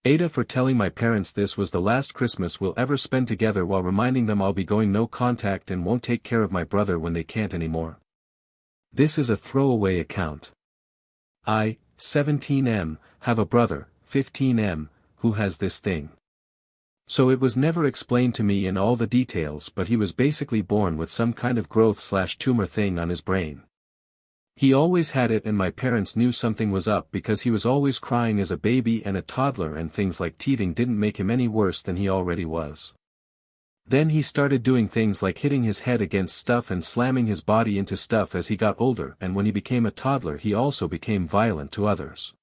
AITAH for telling my parents this was the last Christmas we'll ever spend together while reminding them I'll be going no contact and won't take care of my brother when they can't anymore. This is a throwaway account. I, 17M, have a brother, 15M, who has this thing. So it was never explained to me in all the details, but he was basically born with some kind of growth/tumor thing on his brain. He always had it, and my parents knew something was up because he was always crying as a baby and a toddler, and things like teething didn't make him any worse than he already was. Then he started doing things like hitting his head against stuff and slamming his body into stuff as he got older, and when he became a toddler he also became violent to others.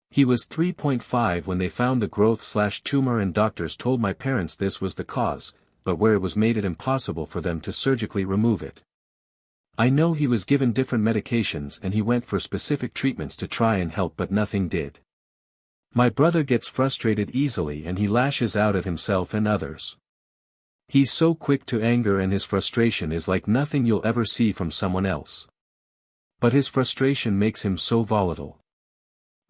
He was 3.5 when they found the growth/tumor, and doctors told my parents this was the cause, but where it was made it impossible for them to surgically remove it. I know he was given different medications and he went for specific treatments to try and help, but nothing did. My brother gets frustrated easily and he lashes out at himself and others. He's so quick to anger, and his frustration is like nothing you'll ever see from someone else. But his frustration makes him so volatile.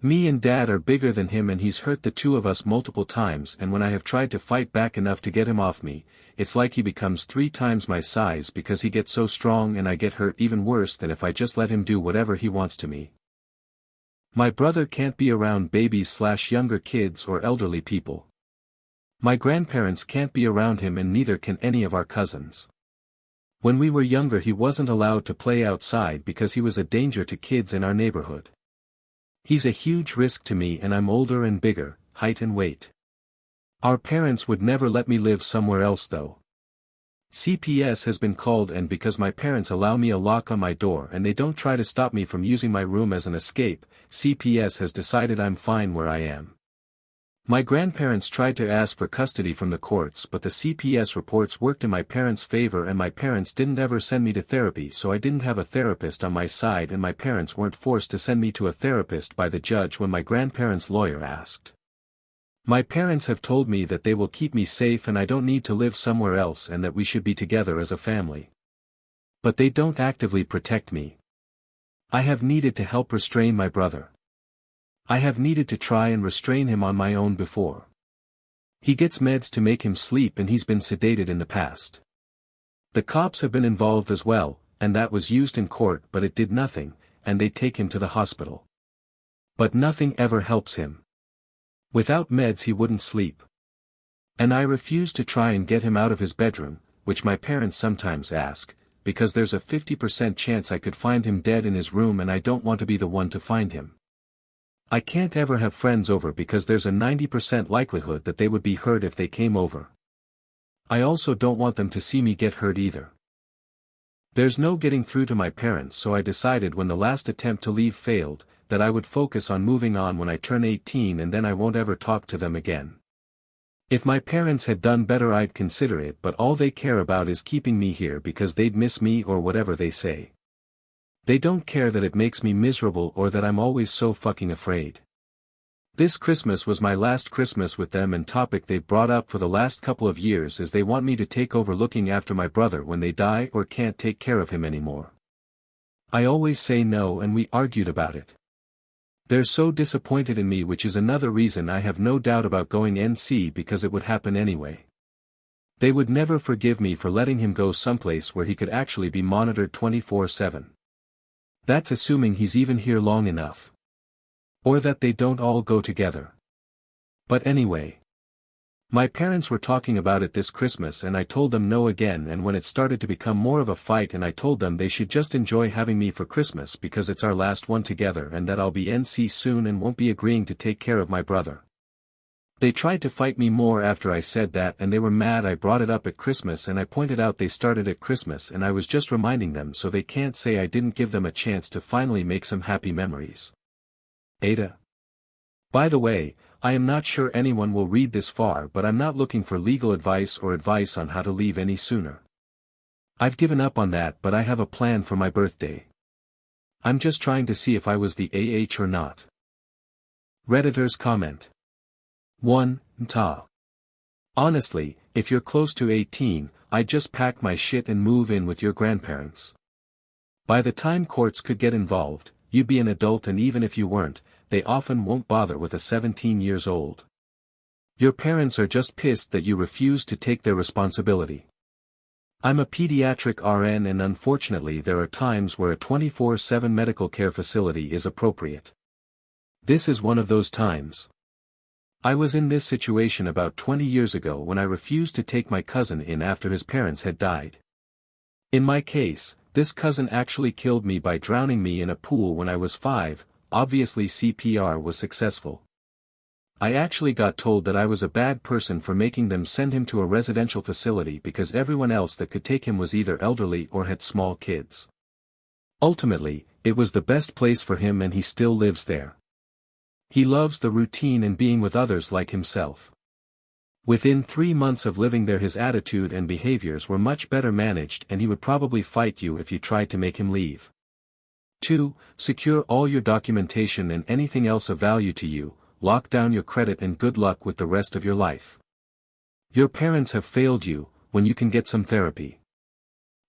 Me and Dad are bigger than him, and he's hurt the two of us multiple times, and when I have tried to fight back enough to get him off me, it's like he becomes 3 times my size because he gets so strong, and I get hurt even worse than if I just let him do whatever he wants to me. My brother can't be around babies/younger kids or elderly people. My grandparents can't be around him, and neither can any of our cousins. When we were younger he wasn't allowed to play outside because he was a danger to kids in our neighborhood. He's a huge risk to me, and I'm older and bigger, height and weight. Our parents would never let me live somewhere else though. CPS has been called, and because my parents allow me a lock on my door and they don't try to stop me from using my room as an escape, CPS has decided I'm fine where I am. My grandparents tried to ask for custody from the courts, but the CPS reports worked in my parents' favor, and my parents didn't ever send me to therapy, so I didn't have a therapist on my side, and my parents weren't forced to send me to a therapist by the judge when my grandparents' lawyer asked. My parents have told me that they will keep me safe and I don't need to live somewhere else, and that we should be together as a family. But they don't actively protect me. I have needed to help restrain my brother. I have needed to try and restrain him on my own before. He gets meds to make him sleep, and he's been sedated in the past. The cops have been involved as well, and that was used in court, but it did nothing, and they take him to the hospital. But nothing ever helps him. Without meds he wouldn't sleep. And I refuse to try and get him out of his bedroom, which my parents sometimes ask, because there's a 50% chance I could find him dead in his room, and I don't want to be the one to find him. I can't ever have friends over because there's a 90% likelihood that they would be hurt if they came over. I also don't want them to see me get hurt either. There's no getting through to my parents, so I decided when the last attempt to leave failed, that I would focus on moving on when I turn 18, and then I won't ever talk to them again. If my parents had done better I'd consider it, but all they care about is keeping me here because they'd miss me or whatever they say. They don't care that it makes me miserable or that I'm always so fucking afraid. This Christmas was my last Christmas with them, and topic they've brought up for the last couple of years is they want me to take over looking after my brother when they die or can't take care of him anymore. I always say no, and we argued about it. They're so disappointed in me, which is another reason I have no doubt about going NC, because it would happen anyway. They would never forgive me for letting him go someplace where he could actually be monitored 24/7. That's assuming he's even here long enough. Or that they don't all go together. But anyway. My parents were talking about it this Christmas, and I told them no again, and when it started to become more of a fight, and I told them they should just enjoy having me for Christmas because it's our last one together, and that I'll be NC soon and won't be agreeing to take care of my brother. They tried to fight me more after I said that, and they were mad I brought it up at Christmas, and I pointed out they started at Christmas and I was just reminding them so they can't say I didn't give them a chance to finally make some happy memories. AITAH. By the way, I am not sure anyone will read this far, but I'm not looking for legal advice or advice on how to leave any sooner. I've given up on that, but I have a plan for my birthday. I'm just trying to see if I was the or not. Redditor's comment. 1. AITAH. Honestly, if you're close to 18, I'd just pack my shit and move in with your grandparents. By the time courts could get involved, you'd be an adult, and even if you weren't, they often won't bother with a 17 years old. Your parents are just pissed that you refuse to take their responsibility. I'm a pediatric RN and unfortunately there are times where a 24/7 medical care facility is appropriate. This is one of those times. I was in this situation about 20 years ago when I refused to take my cousin in after his parents had died. In my case, this cousin actually killed me by drowning me in a pool when I was 5, obviously CPR was successful. I actually got told that I was a bad person for making them send him to a residential facility because everyone else that could take him was either elderly or had small kids. Ultimately, it was the best place for him and he still lives there. He loves the routine and being with others like himself. Within 3 months of living there his attitude and behaviors were much better managed and he would probably fight you if you tried to make him leave. 2. Secure all your documentation and anything else of value to you, lock down your credit and good luck with the rest of your life. Your parents have failed you, when you can get some therapy.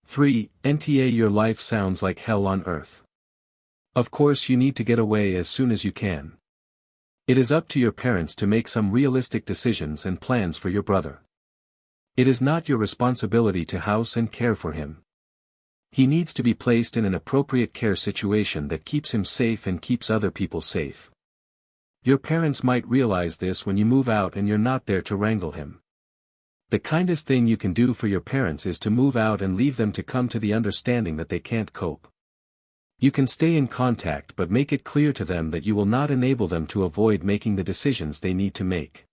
3. NTA your life sounds like hell on earth. Of course you need to get away as soon as you can. It is up to your parents to make some realistic decisions and plans for your brother. It is not your responsibility to house and care for him. He needs to be placed in an appropriate care situation that keeps him safe and keeps other people safe. Your parents might realize this when you move out and you're not there to wrangle him. The kindest thing you can do for your parents is to move out and leave them to come to the understanding that they can't cope. You can stay in contact but make it clear to them that you will not enable them to avoid making the decisions they need to make.